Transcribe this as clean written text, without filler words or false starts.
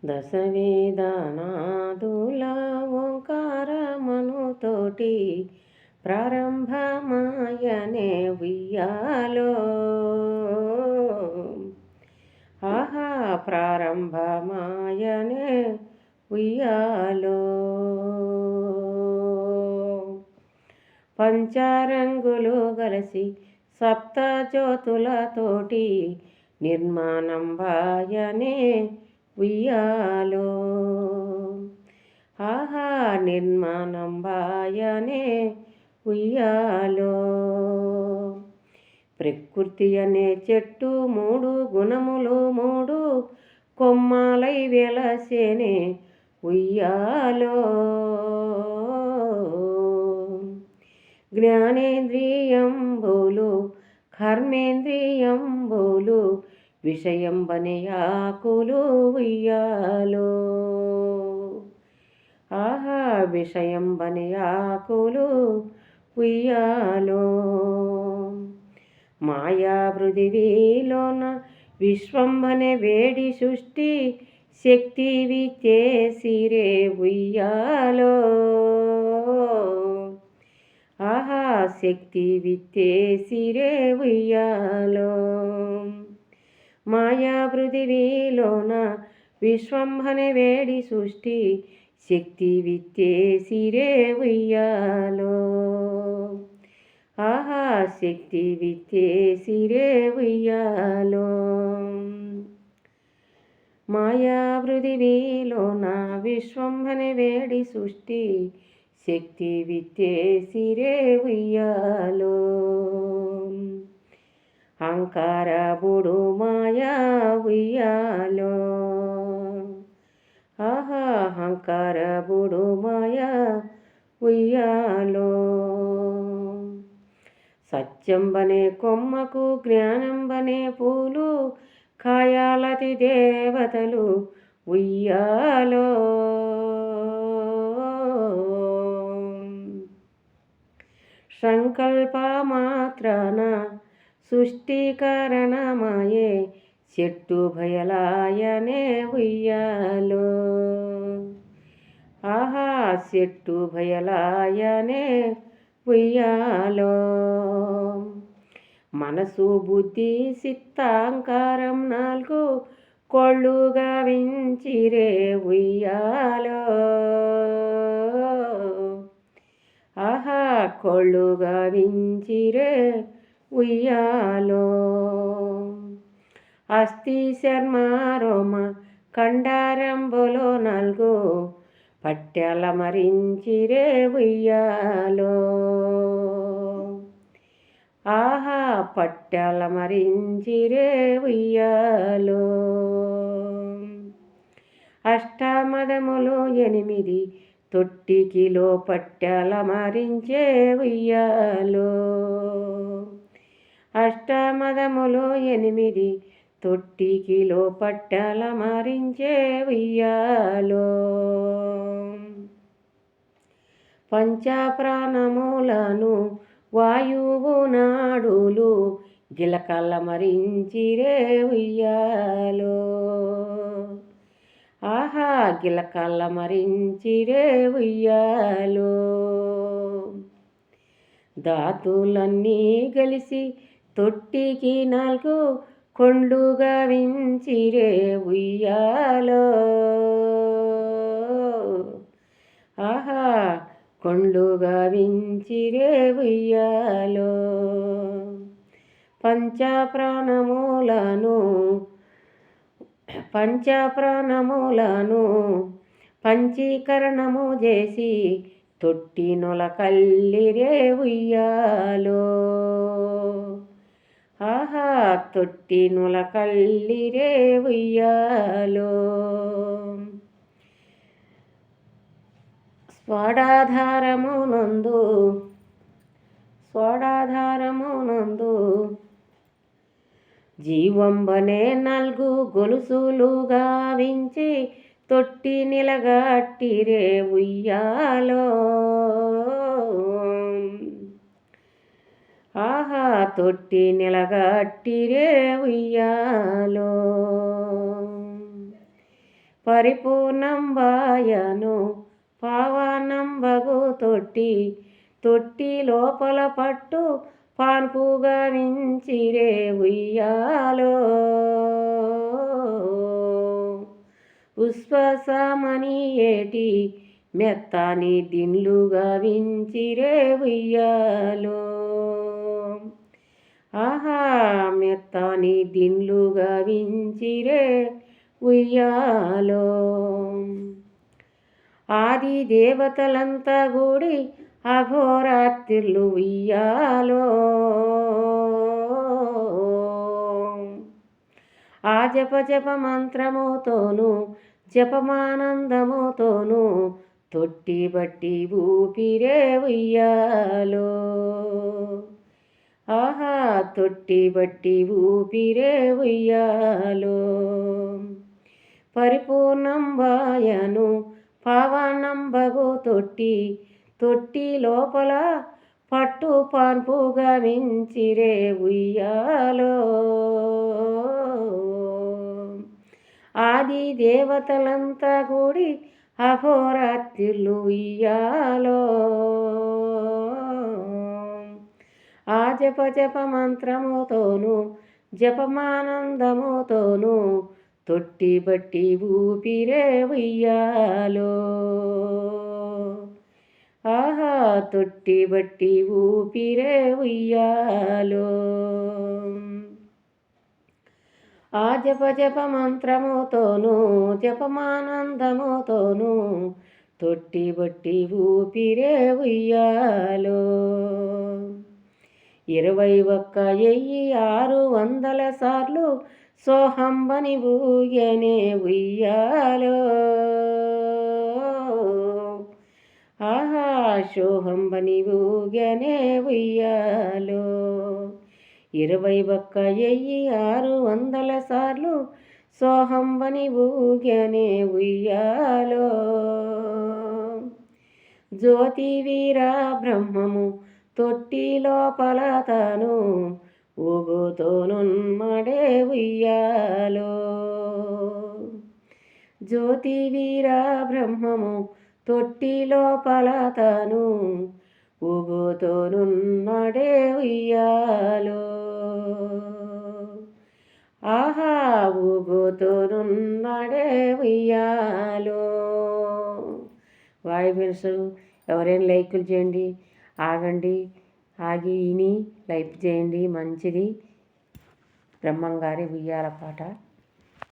దశవేదనాదుల ఓంకారమనుతోటి ప్రారంభమాయనే ఉయ్యాలో. ఆహా ప్రారంభమాయనే ఉయ్యాలో. పంచరంగులు గలసి సప్త జ్యోతులతోటి నిర్మాణం వాయనే ఉయ్యాలో. ఆహా నిర్మాణం వాయనే ఉయ్యాలో. ప్రకృతి అనే చెట్టు మూడు గుణములు మూడు కొమ్మలై వెలసేనే ఉయ్యాలో. జ్ఞానేంద్రియంబులు కర్మేంద్రియంబులు విషయంబనే ఆకులు ఉయ్యాలో. ఆహా విషయంబనే ఆకులు ఉయ్యాలో. మాయా పృథివీలోన విశ్వంబనే వేడి సృష్టి శక్తి విచేసిరే ఉయ్యాలో. ఆహా శక్తి విత్తేసిరే ఉయ్యాలో. మాయా పృథివీలోన విశ్వంబనే వేడి సృష్టి శక్తి విత్తేసిరే ఉయ్యాలో. ఆహా శక్తి విత్తేసిరే ఉయ్యాలో. మాయా పృథివీలోన విశ్వంబనే వేడి సృష్టి శక్తి విత్తేసిరే ఉయ్యాలో. అహంకారముడు మాయా ఉయ్యాలో. ఆహా అహంకారముడు మాయా ఉయ్యాలో. సత్యంబనే కొమ్మకు జ్ఞానంబనే పూలు కాయాలతి దేవతలు ఉయ్యాలో. సంకల్ప మాత్రాన సృష్టికరణమాయే చెట్టు భయలాయనే ఉయ్యాలో. ఆహా చెట్టు భయలాయనే ఉయ్యాలో. మనసు బుద్ధి చిత్తాంకారం నాలుగు కొళ్ళుగా వించిరే ఉయ్యాలో. ఆహా కొళ్ళుగా వించిరే ఉయ్యాలో. అస్థి శర్మ రోమ కండారంబులో నాలుగు పట్టెల మరించిరే ఉయ్యాలో. ఆహా పట్టెల మరించిరే ఉయ్యాలో. అష్టమదములు 8 తొట్టికిలో పట్టెల మరించే ఉయ్యాలో. అష్టమదములు 8 తొట్టికిలో పట్టెల మరించే ఉయ్యాలో. పంచప్రాణములను వాయువు నాడులు గిలకల మరించిరే ఉయ్యాలో. ఆహా గిలకల మరించిరే ఉయ్యాలో. ధాతులన్నీ కలిసి తొట్టికి 4 కొండ్లుగా వించిరే ఉయ్యాలో. ఆహా కొండ్లుగా వించిరే ఉయ్యాలో. పంచప్రాణములను పంచీకరణము చేసి తొట్టినుల కల్లిరే ఉయ్యాలో. ఆహా తొట్టినుల కల్లిరే ఉయ్యాలో. స్వాడాధారమునందు జీవంబనే 4 గొలుసులుగా వించి తొట్టి నిలగట్టిరే ఉయ్యాలో. ఆహా తొట్టి నిలగట్టిరే ఉయ్యాలో. పరిపూర్ణంబాయను పావనంబగు తొట్టి లోపల పట్టు పాన్పుగా వించిరే ఉయ్యాలో ఉశ్వాసమని ఏటి మెత్తని దిండ్లుగా వించిరే ఉయ్యాలో ఆహా మెత్తని దిండ్లుగా వించిరే ఉయ్యాలో ఆది దేవతలంతా కూడి అఘోరాత్రిలు ఉయ్యాలో ఆ జప మంత్రముతోను జపమానందముతోను తొట్టి బట్టి ఊపిరే ఉయ్యాలో ఆహా తొట్టి బట్టి ఊపిరే ఉయ్యాలో పరిపూర్ణంబాయను పావనంబగు తొట్టి లోపల పట్టు పాన్పుగా వించిరే ఉయ్యాలో ఆది దేవతలంతా కూడి అఘోరాత్రిలు ఉయ్యాలో ఆ జప మంత్రముతోను జపమానందముతోను తొట్టి బట్టి ఊపిరే ఉయ్యాలో ఆహా తొట్టి బట్టి ఊపిరే ఉయ్యాలో ఆ జప మంత్రముతోను జపమానందముతోను తొట్టి బట్టి ఊపిరే ఉయ్యాలో 21,600 సార్లు సోహంబని ఊగనే ఉయ్యాలో ఆహా సోహంబని ఊగనే ఉయ్యాలో 21,600 సార్లు సోహంబని ఊగనే ఉయ్యాలో జ్యోతి వీర బ్రహ్మము తొట్టి లోపల తాను ఊగుతోనున్నడే ఉయ్యాలో జ్యోతి వీర బ్రహ్మము తొట్టి లోపల తాను ఊగుతోనున్నడే ఉయ్యాలో ఆహా ఊగుతోనున్నడే ఉయ్యాలో వాయి ఫ్రెండ్స్ ఎవరైనా లైకులు చేయండి, ఆగండి, ఆగి విని లైక్ చేయండి. మంచిది బ్రహ్మంగారి ఉయ్యాల పాట.